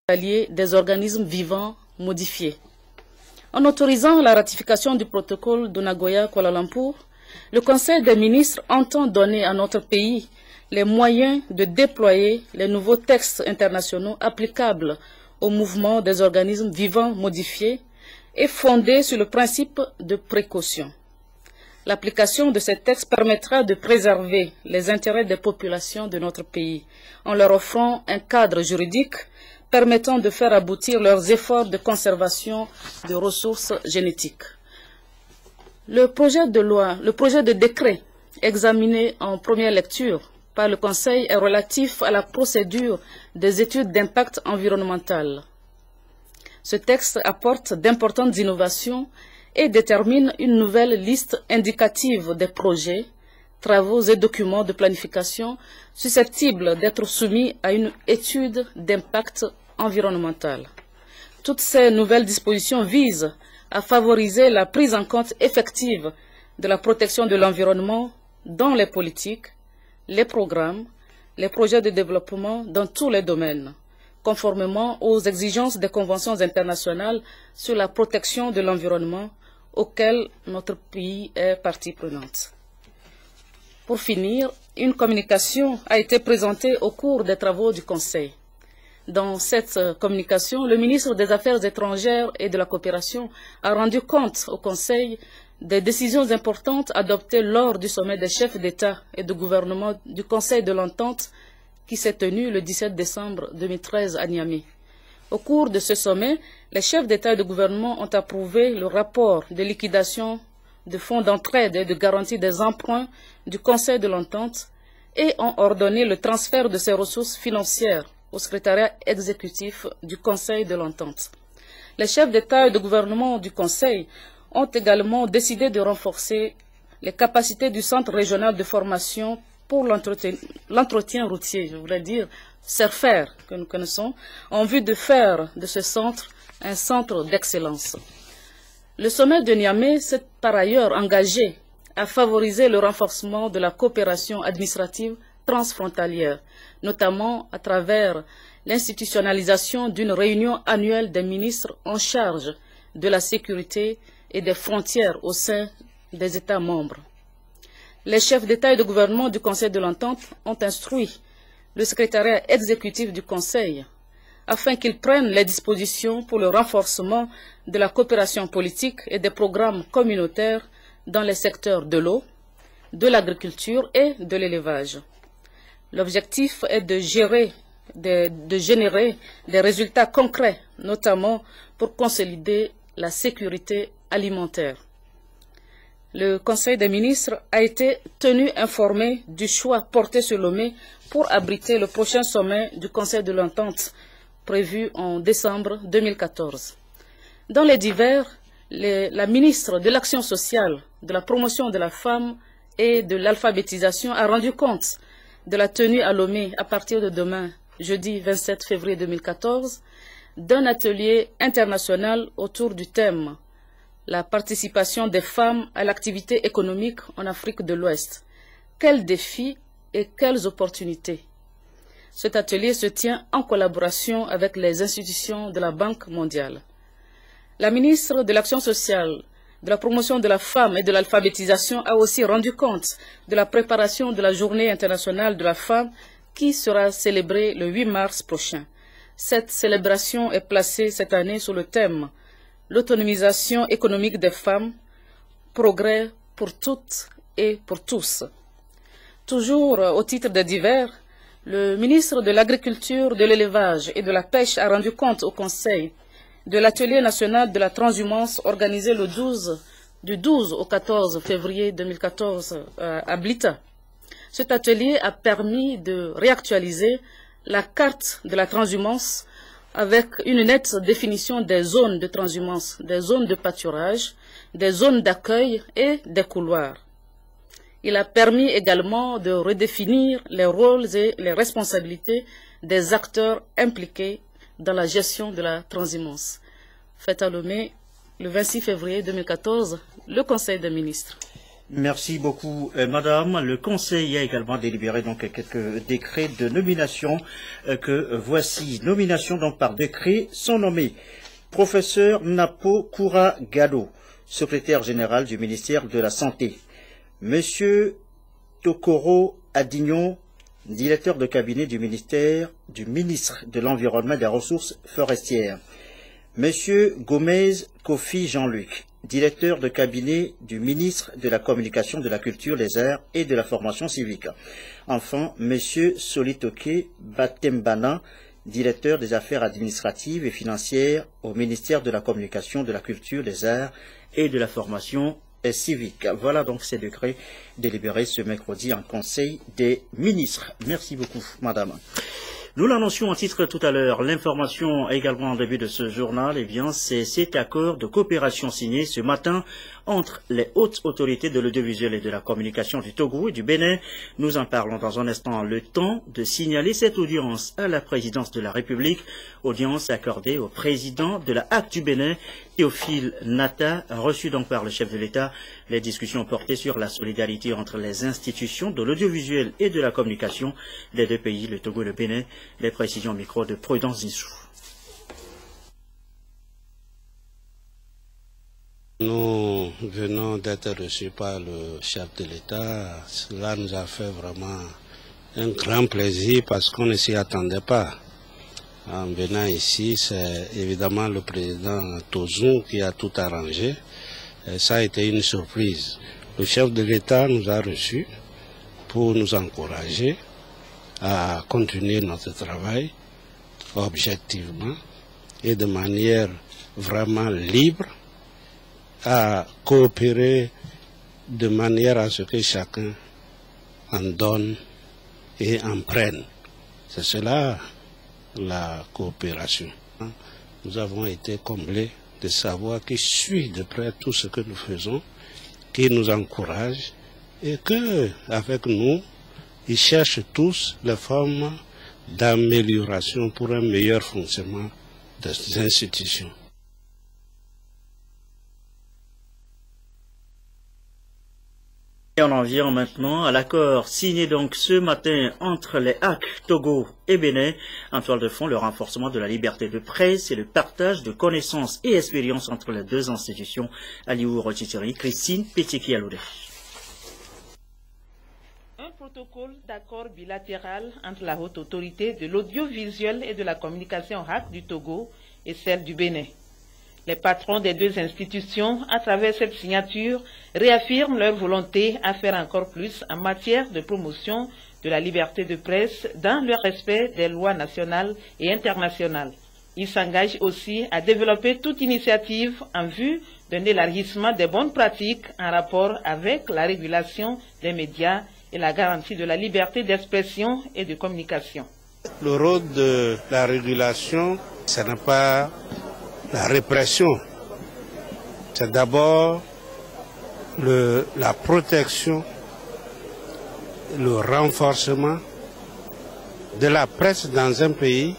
des organismes vivants modifiés. En autorisant la ratification du protocole de Nagoya-Kuala Lumpur, le Conseil des ministres entend donner à notre pays les moyens de déployer les nouveaux textes internationaux applicables au mouvement des organismes vivants modifiés et fondés sur le principe de précaution. L'application de ces textes permettra de préserver les intérêts des populations de notre pays en leur offrant un cadre juridique permettant de faire aboutir leurs efforts de conservation de ressources génétiques. Le projet de décret examiné en première lecture par le Conseil est relatif à la procédure des études d'impact environnemental. Ce texte apporte d'importantes innovations et détermine une nouvelle liste indicative des projets, travaux et documents de planification susceptibles d'être soumis à une étude d'impact environnemental. Toutes ces nouvelles dispositions visent à favoriser la prise en compte effective de la protection de l'environnement dans les politiques, les programmes, les projets de développement dans tous les domaines, conformément aux exigences des conventions internationales sur la protection de l'environnement auxquelles notre pays est partie prenante. Pour finir, une communication a été présentée au cours des travaux du Conseil. Dans cette communication, le ministre des Affaires étrangères et de la coopération a rendu compte au Conseil des décisions importantes adoptées lors du sommet des chefs d'État et de gouvernement du Conseil de l'Entente qui s'est tenu le 17 décembre 2013 à Niamey. Au cours de ce sommet, les chefs d'État et de gouvernement ont approuvé le rapport de liquidation de fonds d'entraide et de garantie des emprunts du Conseil de l'Entente et ont ordonné le transfert de ces ressources financières au secrétariat exécutif du Conseil de l'Entente. Les chefs d'État et de gouvernement du Conseil ont également décidé de renforcer les capacités du Centre régional de formation pour l'entretien routier, je voudrais dire CERFER, que nous connaissons, en vue de faire de ce centre un centre d'excellence. Le sommet de Niamey s'est par ailleurs engagé à favoriser le renforcement de la coopération administrative transfrontalière, notamment à travers l'institutionnalisation d'une réunion annuelle des ministres en charge de la sécurité et des frontières au sein des États membres. Les chefs d'État et de gouvernement du Conseil de l'Entente ont instruit le secrétariat exécutif du Conseil afin qu'il prenne les dispositions pour le renforcement de la coopération politique et des programmes communautaires dans les secteurs de l'eau, de l'agriculture et de l'élevage. L'objectif est de générer des résultats concrets, notamment pour consolider la sécurité alimentaire. Le Conseil des ministres a été tenu informé du choix porté sur Lomé pour abriter le prochain sommet du Conseil de l'Entente prévu en décembre 2014. Dans les divers, la ministre de l'Action sociale, de la promotion de la femme et de l'alphabétisation a rendu compte de la tenue à Lomé à partir de demain, jeudi 27 février 2014, d'un atelier international autour du thème « La participation des femmes à l'activité économique en Afrique de l'Ouest. Quels défis et quelles opportunités ?» Cet atelier se tient en collaboration avec les institutions de la Banque mondiale. La ministre de l'Action sociale, de la promotion de la femme et de l'alphabétisation a aussi rendu compte de la préparation de la Journée internationale de la femme qui sera célébrée le 8 mars prochain. Cette célébration est placée cette année sous le thème « L'autonomisation économique des femmes, progrès pour toutes et pour tous ». Toujours au titre des divers, le ministre de l'Agriculture, de l'Élevage et de la Pêche a rendu compte au Conseil de l'atelier national de la transhumance organisé du 12 au 14 février 2014 à Blita. Cet atelier a permis de réactualiser la carte de la transhumance avec une nette définition des zones de transhumance, des zones de pâturage, des zones d'accueil et des couloirs. Il a permis également de redéfinir les rôles et les responsabilités des acteurs impliqués dans la gestion de la transhumance. Fait à Lomé, le 26 février 2014, le Conseil des ministres. Merci beaucoup, madame. Le Conseil a également délibéré donc quelques décrets de nomination que voici. Nomination donc par décret sont nommés professeur Napo Koura Gallo, secrétaire général du ministère de la Santé. Monsieur Tokoro Adignon, directeur de cabinet du ministre de l'Environnement et des Ressources forestières. Monsieur Gomez Kofi Jean-Luc, directeur de cabinet du ministre de la Communication, de la Culture, des Arts et de la Formation civique. Enfin, monsieur Solitoke Batembana, directeur des affaires administratives et financières au ministère de la Communication, de la Culture, des Arts et de la Formation civique. Voilà donc ces décrets délibérés ce mercredi en Conseil des ministres. Merci beaucoup, madame. Nous l'annoncions en titre tout à l'heure, l'information également en début de ce journal, eh bien, c'est cet accord de coopération signé ce matin entre les hautes autorités de l'audiovisuel et de la communication du Togo et du Bénin. Nous en parlons dans un instant. Le temps de signaler cette audience à la présidence de la République, audience accordée au président de la HAC du Bénin, Théophile Nata, reçu donc par le chef de l'État. Les discussions portaient sur la solidarité entre les institutions de l'audiovisuel et de la communication des deux pays, le Togo et le Bénin. Les précisions au micro de Prudence Zissou. Nous venons d'être reçus par le chef de l'État. Cela nous a fait vraiment un grand plaisir parce qu'on ne s'y attendait pas. En venant ici, c'est évidemment le président Tozun qui a tout arrangé. Et ça a été une surprise. Le chef de l'État nous a reçus pour nous encourager à continuer notre travail objectivement et de manière vraiment libre, à coopérer de manière à ce que chacun en donne et en prenne. C'est cela la coopération. Nous avons été comblés de savoir qu'il suit de près tout ce que nous faisons, qu'il nous encourage et que avec nous, ils cherchent tous les formes d'amélioration pour un meilleur fonctionnement des institutions. Et on en vient maintenant à l'accord signé donc ce matin entre les HAC, Togo et Bénin. En toile de fond, le renforcement de la liberté de presse et le partage de connaissances et expériences entre les deux institutions. Aliou Rochitiri, Christine Pétiki-Aloudé. Un protocole d'accord bilatéral entre la haute autorité de l'audiovisuel et de la communication HAC du Togo et celle du Bénin. Les patrons des deux institutions, à travers cette signature, réaffirment leur volonté à faire encore plus en matière de promotion de la liberté de presse dans le respect des lois nationales et internationales. Ils s'engagent aussi à développer toute initiative en vue d'un élargissement des bonnes pratiques en rapport avec la régulation des médias et la garantie de la liberté d'expression et de communication. Le rôle de la régulation, ce n'est pas la répression, c'est d'abord la protection, le renforcement de la presse dans un pays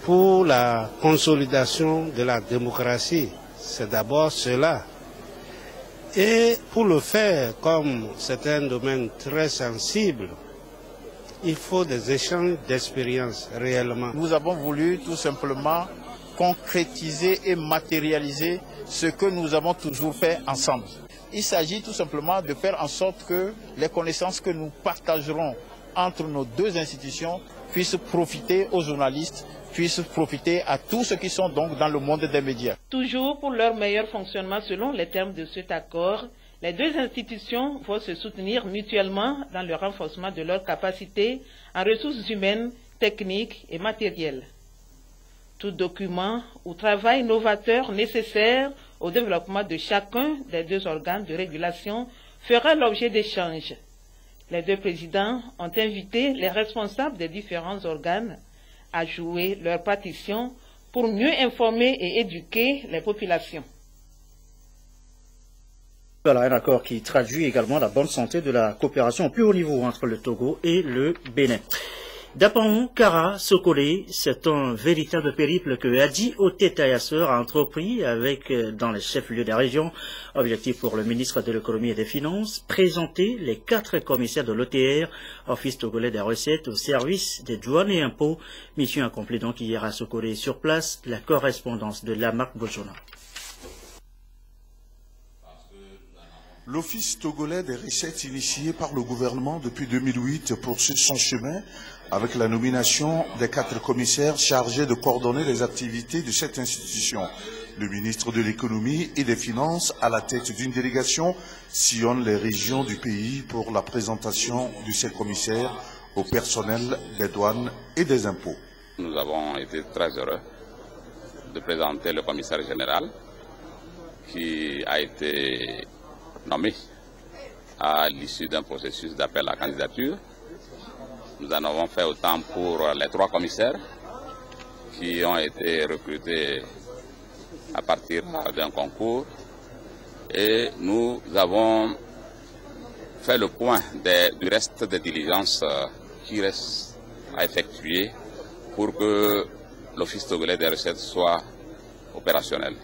pour la consolidation de la démocratie. C'est d'abord cela. Et pour le faire, comme c'est un domaine très sensible, il faut des échanges d'expériences réellement. Nous avons voulu tout simplement concrétiser et matérialiser ce que nous avons toujours fait ensemble. Il s'agit tout simplement de faire en sorte que les connaissances que nous partagerons entre nos deux institutions puissent profiter aux journalistes, puissent profiter à tous ceux qui sont donc dans le monde des médias. Toujours pour leur meilleur fonctionnement selon les termes de cet accord, les deux institutions vont se soutenir mutuellement dans le renforcement de leurs capacités en ressources humaines, techniques et matérielles. Tout document ou travail novateur nécessaire au développement de chacun des deux organes de régulation fera l'objet d'échanges. Les deux présidents ont invité les responsables des différents organes à jouer leur partition pour mieux informer et éduquer les populations. Voilà un accord qui traduit également la bonne santé de la coopération au plus haut niveau entre le Togo et le Bénin. D'Apaon, Kara, Sokole, c'est un véritable périple que Adi Otetayasseur a entrepris avec, dans les chefs-lieux des régions, objectif pour le ministre de l'économie et des finances, présenter les 4 commissaires de l'OTR, Office togolais des recettes, au service des douanes et impôts. Mission accomplie donc hier à Sokole sur place, la correspondance de Lamarck Bojona. L'Office togolais des recettes initié par le gouvernement depuis 2008 poursuit son chemin avec la nomination des 4 commissaires chargés de coordonner les activités de cette institution. Le ministre de l'économie et des finances, à la tête d'une délégation, sillonne les régions du pays pour la présentation de ces commissaires au personnel des douanes et des impôts. Nous avons été très heureux de présenter le commissaire général qui a été nommé à l'issue d'un processus d'appel à candidature. Nous en avons fait autant pour les 3 commissaires qui ont été recrutés à partir d'un concours et nous avons fait le point du reste des diligences qui restent à effectuer pour que l'Office togolais des recettes soit opérationnel.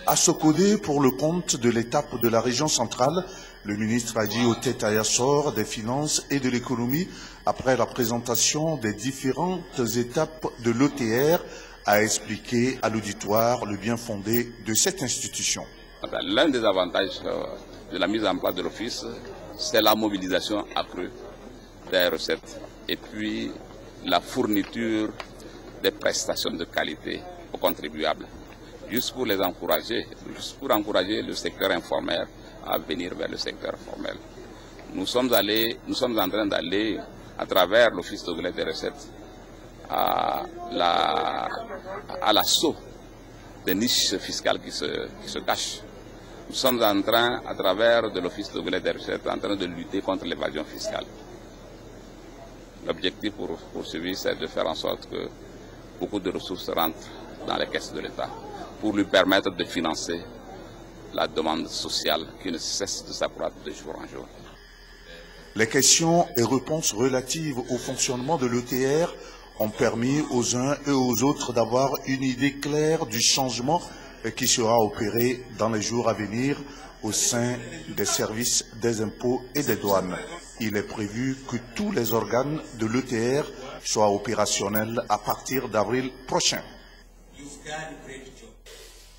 À Sokode, pour le compte de l'étape de la région centrale, le ministre Adi Otetayasseur des Finances et de l'économie, après la présentation des différentes étapes de l'OTR, a expliqué à l'auditoire le bien fondé de cette institution. L'un des avantages de la mise en place de l'Office, c'est la mobilisation accrue des recettes et puis la fourniture des prestations de qualité aux contribuables. Juste pour les encourager, juste pour encourager le secteur informel à venir vers le secteur formel. Nous sommes en train d'aller à travers l'Office togolais des recettes à l'assaut des niches fiscales qui se cachent. Nous sommes en train, à travers de l'Office togolais des recettes, en train de lutter contre l'évasion fiscale. L'objectif poursuivi, c'est de faire en sorte que beaucoup de ressources rentrent dans les caisses de l'État, pour lui permettre de financer la demande sociale qui ne cesse de s'accroître de jour en jour. Les questions et réponses relatives au fonctionnement de l'ETR ont permis aux uns et aux autres d'avoir une idée claire du changement qui sera opéré dans les jours à venir au sein des services des impôts et des douanes. Il est prévu que tous les organes de l'ETR soient opérationnels à partir d'avril prochain.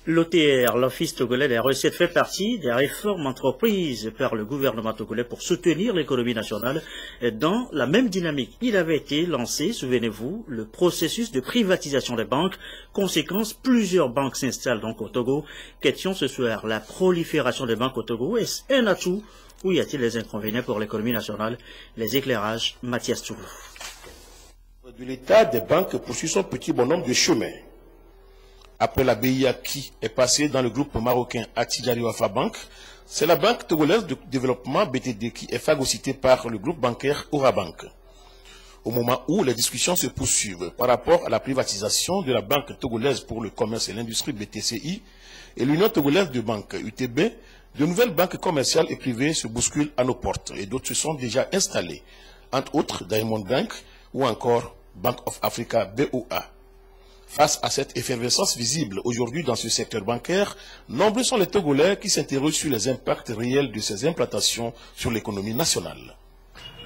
L'OTR, l'Office togolais des recettes, fait partie des réformes entreprises par le gouvernement togolais pour soutenir l'économie nationale. Dans la même dynamique, il avait été lancé, souvenez-vous, le processus de privatisation des banques. Conséquence, plusieurs banques s'installent donc au Togo. Question ce soir, la prolifération des banques au Togo, est-ce un atout ou y a-t-il des inconvénients pour l'économie nationale? Les éclairages, Mathias Toulou. De l'État, des banques poursuit son petit bonhomme de chemin. Après la BIA qui est passée dans le groupe marocain Attijari Wafa Bank, c'est la Banque togolaise de développement BTD qui est phagocytée par le groupe bancaire Orabank. Au moment où les discussions se poursuivent par rapport à la privatisation de la Banque togolaise pour le commerce et l'industrie BTCI et l'Union togolaise de banques UTB, de nouvelles banques commerciales et privées se bousculent à nos portes et d'autres se sont déjà installées, entre autres Diamond Bank ou encore Bank of Africa BOA. Face à cette effervescence visible aujourd'hui dans ce secteur bancaire, nombreux sont les Togolais qui s'interrogent sur les impacts réels de ces implantations sur l'économie nationale.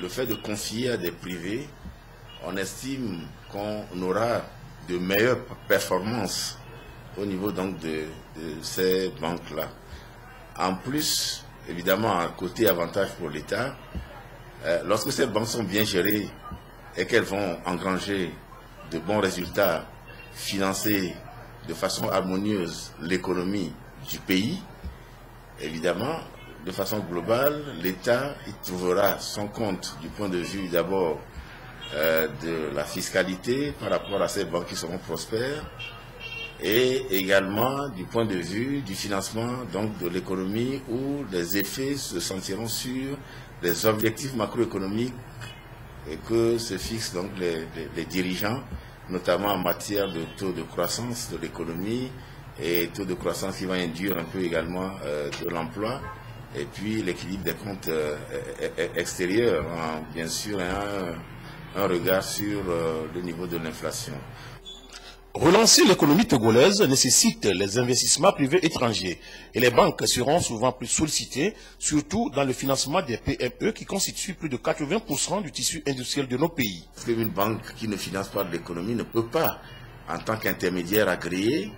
Le fait de confier à des privés, on estime qu'on aura de meilleures performances au niveau donc de ces banques-là. En plus, évidemment, un côté avantage pour l'État, lorsque ces banques sont bien gérées et qu'elles vont engranger de bons résultats, financer de façon harmonieuse l'économie du pays, évidemment, de façon globale, l'État y trouvera son compte du point de vue d'abord de la fiscalité par rapport à ces banques qui seront prospères et également du point de vue du financement donc de l'économie où les effets se sentiront sur les objectifs macroéconomiques que se fixent donc les dirigeants, notamment en matière de taux de croissance de l'économie et taux de croissance qui va induire un peu également de l'emploi et puis l'équilibre des comptes extérieurs, bien sûr un regard sur le niveau de l'inflation. Relancer l'économie togolaise nécessite les investissements privés étrangers et les banques seront souvent plus sollicitées, surtout dans le financement des PME qui constituent plus de 80% du tissu industriel de nos pays. Une banque qui ne finance pas l'économie ne peut pas, en tant qu'intermédiaire agréé,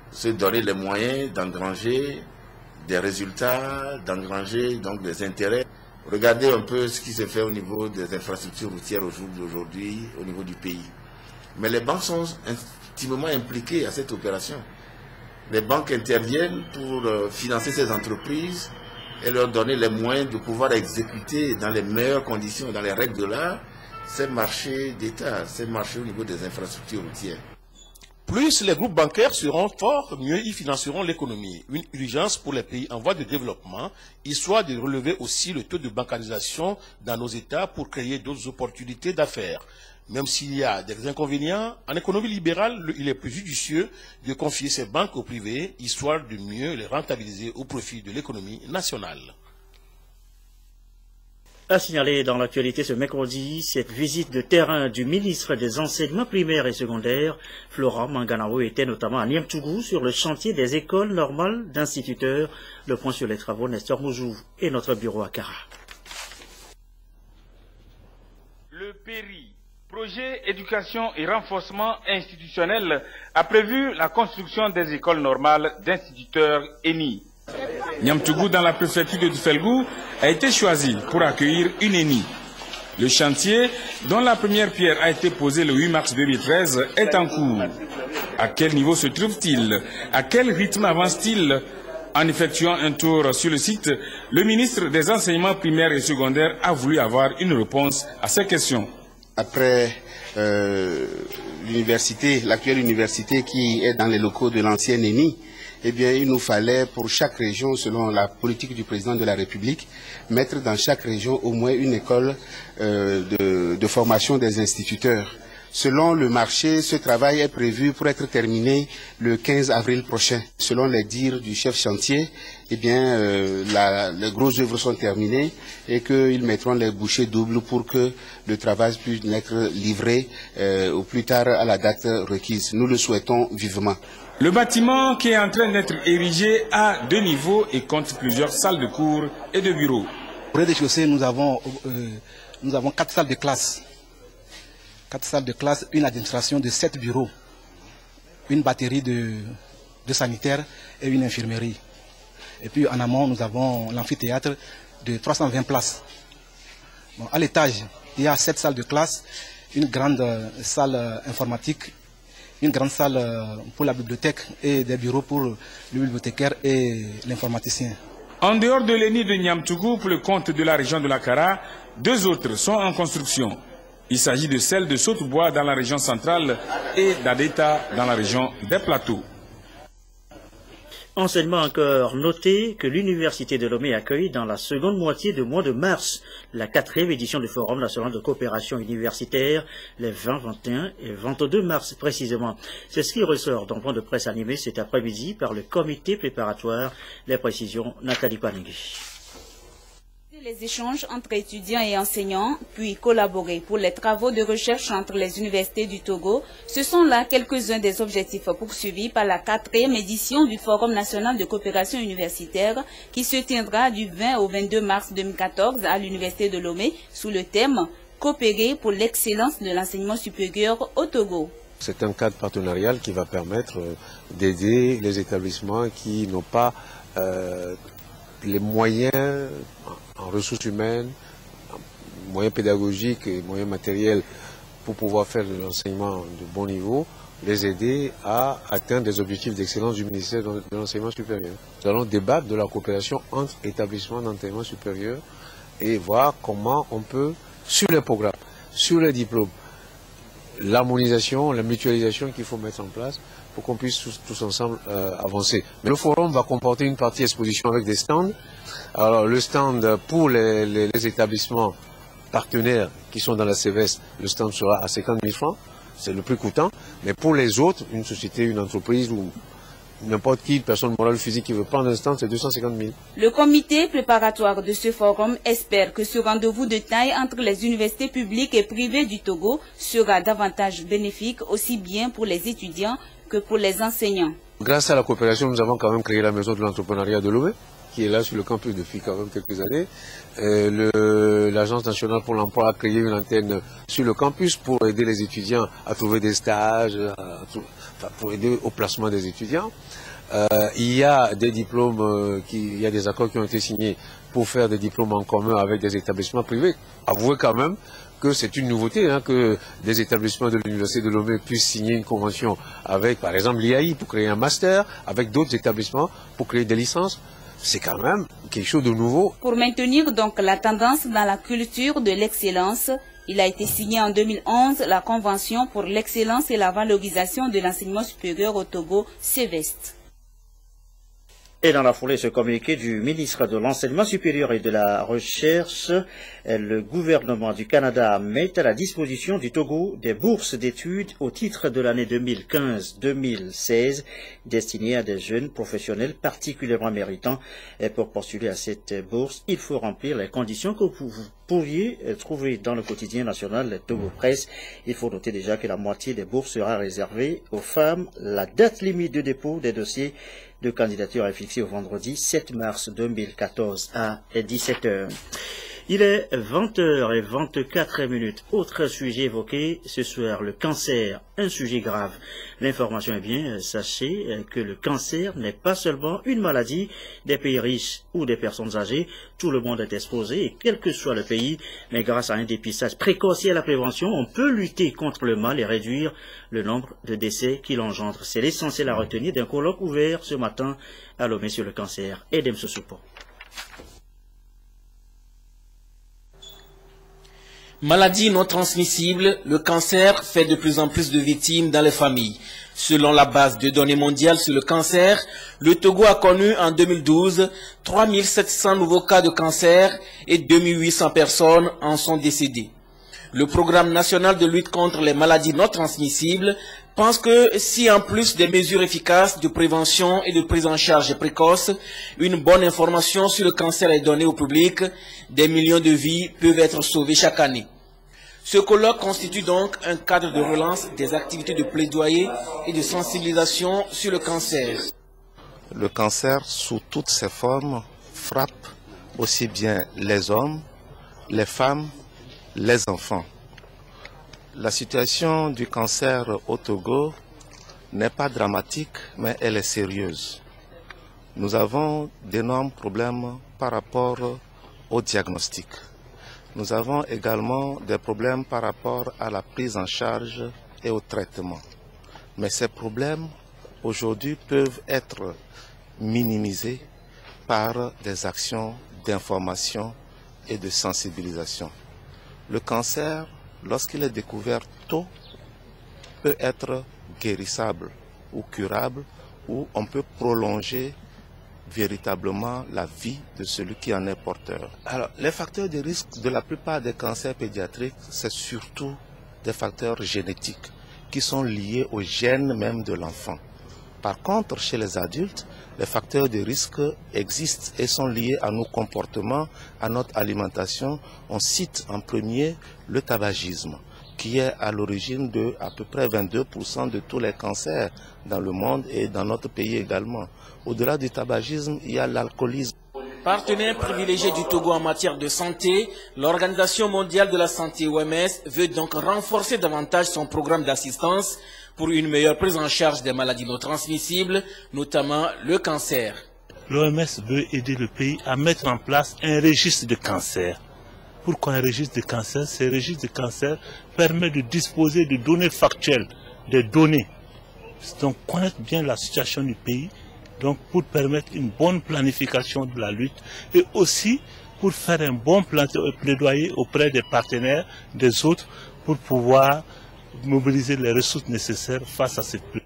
se donner les moyens d'engranger des résultats, d'engranger donc des intérêts. Regardez un peu ce qui se fait au niveau des infrastructures routières aujourd'hui, au niveau du pays. Mais les banques sont intimement impliquées à cette opération. Les banques interviennent pour financer ces entreprises et leur donner les moyens de pouvoir exécuter dans les meilleures conditions, dans les règles de l'art, ces marchés d'État, ces marchés au niveau des infrastructures routières. Plus les groupes bancaires seront forts, mieux ils financeront l'économie. Une urgence pour les pays en voie de développement, histoire de relever aussi le taux de bancarisation dans nos États pour créer d'autres opportunités d'affaires. Même s'il y a des inconvénients, en économie libérale, il est plus judicieux de confier ces banques au privé, histoire de mieux les rentabiliser au profit de l'économie nationale. À signaler dans l'actualité ce mercredi, cette visite de terrain du ministre des Enseignements primaires et secondaires, Florent Manganao, était notamment à Niamtougou sur le chantier des écoles normales d'instituteurs. Le point sur les travaux, Nestor Moujou et notre bureau à Kara. Le PERI, Projet Éducation et Renforcement Institutionnel, a prévu la construction des écoles normales d'instituteurs ENI. Niamtougou, dans la préfecture de Dufelgou, a été choisi pour accueillir une ENI. Le chantier, dont la première pierre a été posée le 8 mars 2013, est en cours. À quel niveau se trouve-t-il? À quel rythme avance-t-il? En effectuant un tour sur le site, le ministre des Enseignements primaires et secondaires a voulu avoir une réponse à ces questions. Après l'université, l'actuelle université qui est dans les locaux de l'ancienne ENI, eh bien, il nous fallait pour chaque région, selon la politique du président de la République, mettre dans chaque région au moins une école de formation des instituteurs. Selon le marché, ce travail est prévu pour être terminé le 15 avril prochain. Selon les dires du chef chantier, eh bien, les grosses œuvres sont terminées et qu'ils mettront les bouchées doubles pour que le travail puisse être livré au plus tard à la date requise. Nous le souhaitons vivement. Le bâtiment qui est en train d'être érigé a 2 niveaux et compte plusieurs salles de cours et de bureaux. Au rez-de-chaussée, nous avons 4 salles de classe. 4 salles de classe, une administration de 7 bureaux, une batterie de sanitaires et une infirmerie. Et puis en amont, nous avons l'amphithéâtre de 320 places. Bon, à l'étage, il y a 7 salles de classe, une grande salle informatique, une grande salle pour la bibliothèque et des bureaux pour le bibliothécaire et l'informaticien. En dehors de l'ENI de Niamtougou, pour le compte de la région de la Kara, 2 autres sont en construction. Il s'agit de celle de Saute-Bois dans la région centrale et d'Adeta dans la région des Plateaux. Enseignement encore, notez que l'Université de Lomé accueille dans la seconde moitié du mois de mars la 4e édition du Forum national de coopération universitaire, les 20, 21 et 22 mars précisément. C'est ce qui ressort d'un point de presse animé cet après-midi par le comité préparatoire. Les précisions, Nathalie Paningui. Les échanges entre étudiants et enseignants, puis collaborer pour les travaux de recherche entre les universités du Togo, ce sont là quelques-uns des objectifs poursuivis par la 4e édition du Forum national de coopération universitaire qui se tiendra du 20 au 22 mars 2014 à l'Université de Lomé sous le thème « Coopérer pour l'excellence de l'enseignement supérieur au Togo ». C'est un cadre partenarial qui va permettre d'aider les établissements qui n'ont pas les moyens en ressources humaines, moyens pédagogiques et moyens matériels pour pouvoir faire de l'enseignement de bon niveau, les aider à atteindre des objectifs d'excellence du ministère de l'enseignement supérieur. Nous allons débattre de la coopération entre établissements d'enseignement supérieur et voir comment on peut, sur les programmes, sur les diplômes, l'harmonisation, la mutualisation qu'il faut mettre en place pour qu'on puisse tous ensemble avancer. Mais le forum va comporter une partie exposition avec des stands. Alors le stand pour les établissements partenaires qui sont dans la CVS, le stand sera à 50 000 francs, c'est le plus coûtant. Mais pour les autres, une société, une entreprise ou n'importe qui, personne morale ou physique qui veut prendre un stand, c'est 250 000. Le comité préparatoire de ce forum espère que ce rendez-vous de taille entre les universités publiques et privées du Togo sera davantage bénéfique aussi bien pour les étudiants que pour les enseignants. Grâce à la coopération, nous avons quand même créé la maison de l'entrepreneuriat de Lomé, qui est là sur le campus depuis quand même quelques années. L'Agence nationale pour l'emploi a créé une antenne sur le campus pour aider les étudiants à trouver des stages, pour aider au placement des étudiants. Il y a des diplômes, il y a des accords qui ont été signés pour faire des diplômes en commun avec des établissements privés. Avouez quand même que c'est une nouveauté, que des établissements de l'Université de Lomé puissent signer une convention avec, par exemple, l'IAI pour créer un master, avec d'autres établissements pour créer des licences. C'est quand même quelque chose de nouveau. Pour maintenir donc la tendance dans la culture de l'excellence, il a été signé en 2011 la Convention pour l'excellence et la valorisation de l'enseignement supérieur au Togo, CEVEST. Et dans la foulée, ce communiqué du ministre de l'Enseignement supérieur et de la Recherche, le gouvernement du Canada met à la disposition du Togo des bourses d'études au titre de l'année 2015-2016 destinées à des jeunes professionnels particulièrement méritants. Et pour postuler à cette bourse, il faut remplir les conditions que vous pourriez trouver dans le quotidien national Togo Presse. Il faut noter déjà que la moitié des bourses sera réservée aux femmes. La date limite de dépôt des dossiers de candidature est fixée au vendredi 7 mars 2014 à 17h. Il est 20h24. Autre sujet évoqué ce soir, le cancer, un sujet grave. L'information est bien, sachez que le cancer n'est pas seulement une maladie des pays riches ou des personnes âgées. Tout le monde est exposé, et quel que soit le pays, mais grâce à un dépistage précoce et à la prévention, on peut lutter contre le mal et réduire le nombre de décès qu'il engendre. C'est l'essentiel à retenir d'un colloque ouvert ce matin à Lomé sur le cancer. Edem Sosupo. Maladie non transmissible, le cancer fait de plus en plus de victimes dans les familles. Selon la base de données mondiale sur le cancer, le Togo a connu en 2012 3700 nouveaux cas de cancer et 2800 personnes en sont décédées. Le programme national de lutte contre les maladies non transmissibles pense que si en plus des mesures efficaces de prévention et de prise en charge précoce, une bonne information sur le cancer est donnée au public, des millions de vies peuvent être sauvées chaque année. Ce colloque constitue donc un cadre de relance des activités de plaidoyer et de sensibilisation sur le cancer. Le cancer, sous toutes ses formes, frappe aussi bien les hommes, les femmes, les enfants. La situation du cancer au Togo n'est pas dramatique, mais elle est sérieuse. Nous avons d'énormes problèmes par rapport au diagnostic. Nous avons également des problèmes par rapport à la prise en charge et au traitement. Mais ces problèmes, aujourd'hui, peuvent être minimisés par des actions d'information et de sensibilisation. Le cancer, lorsqu'il est découvert tôt, peut être guérissable ou curable, ou on peut prolonger véritablement la vie de celui qui en est porteur. Alors, les facteurs de risque de la plupart des cancers pédiatriques, c'est surtout des facteurs génétiques qui sont liés aux gènes même de l'enfant. Par contre, chez les adultes, les facteurs de risque existent et sont liés à nos comportements, à notre alimentation. On cite en premier le tabagisme, qui est à l'origine de à peu près 22% de tous les cancers dans le monde et dans notre pays également. Au-delà du tabagisme, il y a l'alcoolisme. Partenaire privilégié du Togo en matière de santé, l'Organisation mondiale de la santé OMS veut donc renforcer davantage son programme d'assistance pour une meilleure prise en charge des maladies non transmissibles, notamment le cancer. L'OMS veut aider le pays à mettre en place un registre de cancer. Pourquoi un registre de cancer? Ce registre de cancer permet de disposer de données factuelles, des données. Donc connaître bien la situation du pays, donc pour permettre une bonne planification de la lutte et aussi pour faire un bon plaidoyer auprès des partenaires, des autres, pour pouvoir mobiliser les ressources nécessaires face à cette lutte.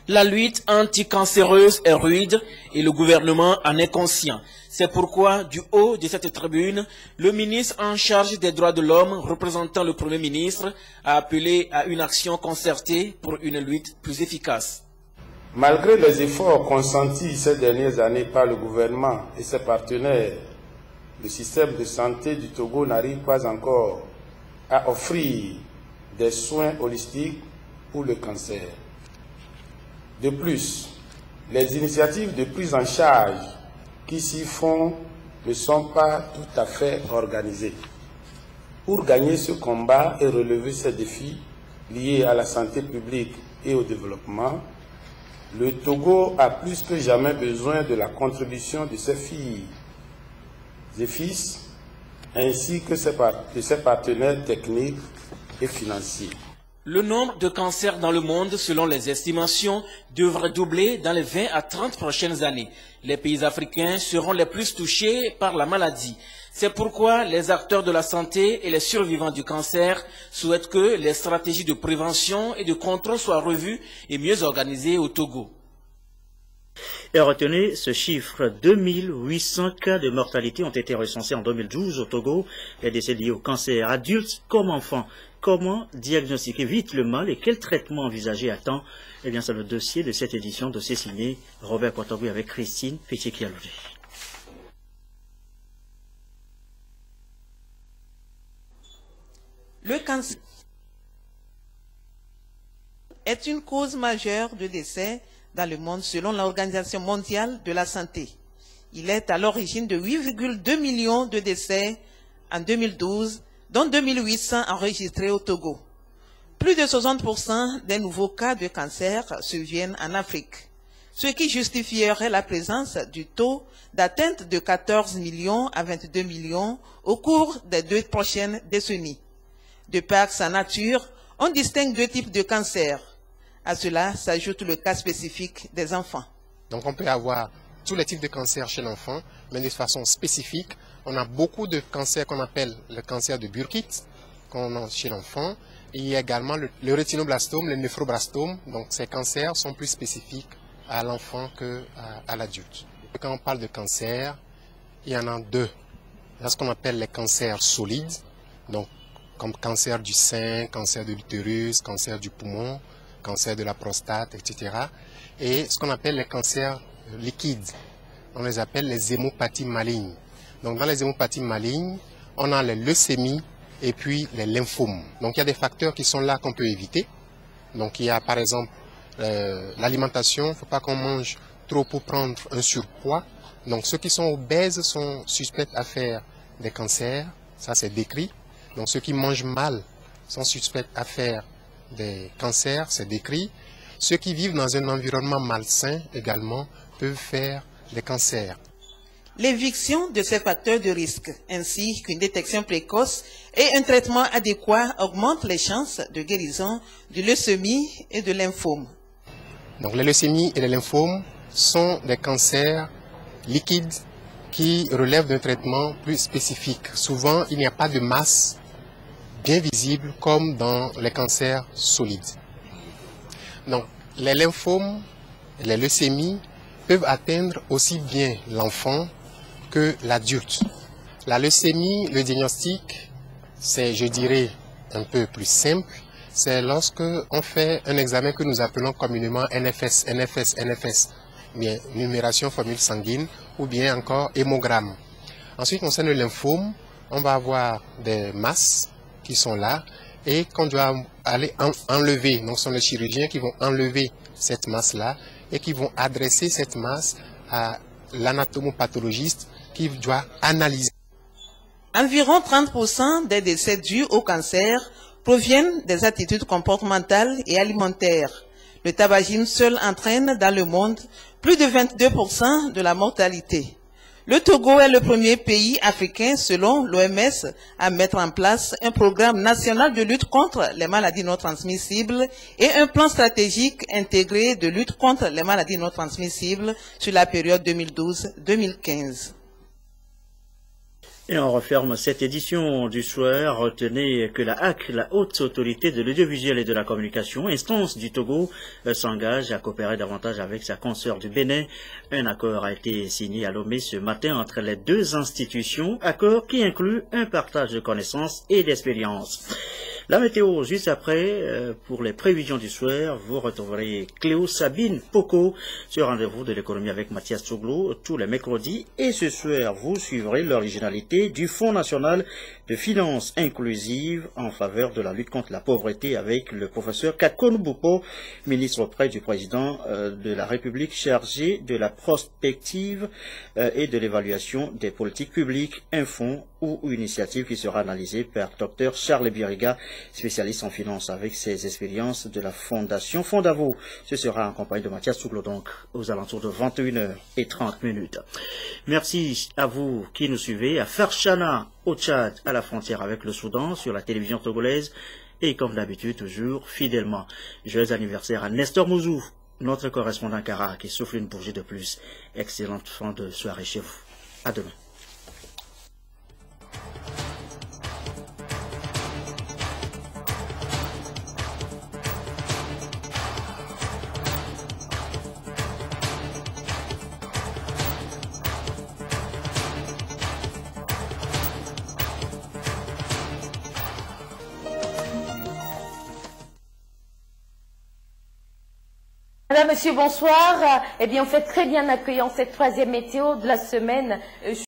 La lutte anticancéreuse est rude et le gouvernement en est conscient. C'est pourquoi, du haut de cette tribune, le ministre en charge des droits de l'homme, représentant le Premier ministre, a appelé à une action concertée pour une lutte plus efficace. Malgré les efforts consentis ces dernières années par le gouvernement et ses partenaires, le système de santé du Togo n'arrive pas encore à offrir des soins holistiques pour le cancer. De plus, les initiatives de prise en charge qui s'y font ne sont pas tout à fait organisées. Pour gagner ce combat et relever ces défis liés à la santé publique et au développement, le Togo a plus que jamais besoin de la contribution de ses filles et fils, ainsi que de ses partenaires techniques et financiers. Le nombre de cancers dans le monde, selon les estimations, devrait doubler dans les 20 à 30 prochaines années. Les pays africains seront les plus touchés par la maladie. C'est pourquoi les acteurs de la santé et les survivants du cancer souhaitent que les stratégies de prévention et de contrôle soient revues et mieux organisées au Togo. Et retenez ce chiffre, 2800 cas de mortalité ont été recensés en 2012 au Togo. Les décès liés au cancer adultes comme enfants. Comment diagnostiquer vite le mal et quel traitement envisager à temps? Eh bien, c'est le dossier de cette édition, dossier signé Robert Poitogui avec Christine Pichikialoudi. Le cancer est une cause majeure de décès dans le monde selon l'Organisation mondiale de la santé. Il est à l'origine de 8,2 millions de décès en 2012, dont 2800 enregistrés au Togo. Plus de 60% des nouveaux cas de cancer surviennent en Afrique, ce qui justifierait la présence du taux d'atteinte de 14 millions à 22 millions au cours des 2 prochaines décennies. De par sa nature, on distingue 2 types de cancers. À cela s'ajoute le cas spécifique des enfants. Donc on peut avoir tous les types de cancers chez l'enfant, mais de façon spécifique. On a beaucoup de cancers qu'on appelle le cancer de Burkitt, qu'on a chez l'enfant. Il y a également le rétinoblastome, le néphroblastome. Donc ces cancers sont plus spécifiques à l'enfant qu'à l'adulte. Quand on parle de cancer, il y en a 2. Il y a ce qu'on appelle les cancers solides, donc comme cancer du sein, cancer de l'utérus, cancer du poumon, cancer de la prostate, etc. Et ce qu'on appelle les cancers liquides. On les appelle les hémopathies malignes. Donc dans les hémopathies malignes, on a les leucémies et puis les lymphomes. Donc il y a des facteurs qui sont là qu'on peut éviter. Donc il y a par exemple l'alimentation, il ne faut pas qu'on mange trop pour prendre un surpoids. Donc ceux qui sont obèses sont suspects à faire des cancers, ça c'est décrit. Donc ceux qui mangent mal sont suspects à faire des cancers, c'est décrit. Ceux qui vivent dans un environnement malsain également peuvent faire des cancers. L'éviction de ces facteurs de risque, ainsi qu'une détection précoce et un traitement adéquat augmentent les chances de guérison de leucémie et de lymphome. Donc les leucémies et les lymphomes sont des cancers liquides qui relèvent d'un traitement plus spécifique. Souvent, il n'y a pas de masse bien visible comme dans les cancers solides. Donc les lymphomes et les leucémies peuvent atteindre aussi bien l'enfant que l'adulte. La leucémie, le diagnostic, c'est, je dirais, un peu plus simple. C'est lorsque on fait un examen que nous appelons communément NFS, bien numération formule sanguine, ou bien encore hémogramme. Ensuite, concernant le lymphome, on va avoir des masses qui sont là et qu'on doit aller enlever. Donc, ce sont les chirurgiens qui vont enlever cette masse-là et qui vont adresser cette masse à l'anatomopathologiste qui doit analyser. Environ 30% des décès dus au cancer proviennent des attitudes comportementales et alimentaires. Le tabagisme seul entraîne dans le monde plus de 22% de la mortalité. Le Togo est le premier pays africain, selon l'OMS, à mettre en place un programme national de lutte contre les maladies non transmissibles et un plan stratégique intégré de lutte contre les maladies non transmissibles sur la période 2012-2015. Et on referme cette édition du soir. Retenez que la HAC, la Haute Autorité de l'Audiovisuel et de la Communication, instance du Togo, s'engage à coopérer davantage avec sa consoeur du Bénin. Un accord a été signé à Lomé ce matin entre les 2 institutions, accord qui inclut un partage de connaissances et d'expériences. La météo, juste après, pour les prévisions du soir, vous retrouverez Cléo Sabine Poco sur rendez-vous de l'économie avec Mathias Tsoglou tous les mercredis. Et ce soir, vous suivrez l'originalité du Fonds national de finances inclusives en faveur de la lutte contre la pauvreté avec le professeur Kakonu Boupo, ministre auprès du président de la République chargé de la prospective et de l'évaluation des politiques publiques, un fonds ou une initiative qui sera analysée par Dr Charles Biriga, spécialiste en finance avec ses expériences de la Fondation Fondavo. Ce sera en compagnie de Mathias Tsoglou, donc aux alentours de 21h30. Merci à vous qui nous suivez à Farchana, au Tchad, à la frontière avec le Soudan, sur la télévision togolaise et comme d'habitude, toujours fidèlement. Joyeux anniversaire à Nestor Mouzou, notre correspondant Kara, qui souffle une bougie de plus. Excellente fin de soirée chez vous. À demain. Madame, monsieur, bonsoir. Eh bien, on fait très bien accueillant cette troisième météo de la semaine.